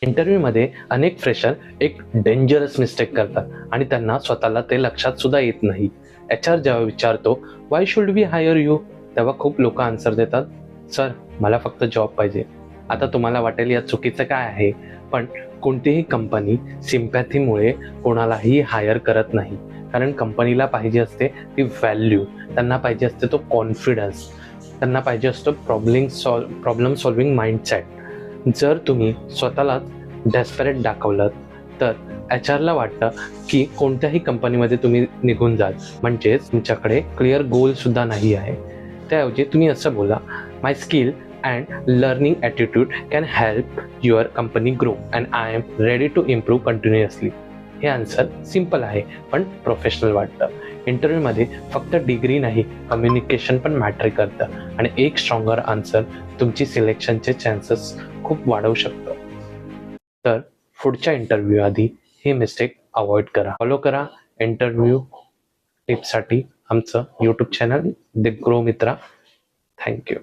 इंटरव्ह्यूमध्ये अनेक फ्रेशर एक dangerous mistake करतात आणि त्यांना स्वतःला ते लक्षात सुद्धा येत नाही. HR जेव्हा विचारतो why should we hire you, तेव्हा खूप लोक आन्सर देतात, सर मला फक्त जॉब पाहिजे. आता तुम्हाला वाटेल यात चुकीचं काय आहे, पण कोणतीही कंपनी सिम्पॅथीमुळे कोणालाही हायर करत नाही. कारण कंपनीला पाहिजे असते ती व्हॅल्यू, त्यांना पाहिजे असते तो कॉन्फिडन्स, त्यांना पाहिजे असतो प्रॉब्लेम सॉल्विंग माइंडसेट. जर तुम्ही स्वतःला डेस्परेट दाखवलं तर HR ला वाटतं की कोणत्याही कंपनीमध्ये तुम्ही निघून जाल, म्हणजेच तुमच्याकडे क्लिअर गोल सुद्धा नाही आहे. त्याऐवजी तुम्ही असं बोला, my skill and learning attitude can help your company grow and I am ready to improve continuously. हे आन्सर सिम्पल आहे पण प्रोफेशनल वाटतं. इंटरव्ह्यूमध्ये फक्त डिग्री नाही, कम्युनिकेशन पण मॅटर करतं आणि एक स्ट्रॉंगर आन्सर तुमची सिलेक्शनचे चान्सेस खूप वाढवू शकतं. तर पुढच्या इंटरव्ह्यू आधी ही मिस्टेक अवॉइड करा. फॉलो करा इंटरव्ह्यू टिप्ससाठी आमचं यूट्यूब चॅनल द ग्रो मित्रा. थँक्यू.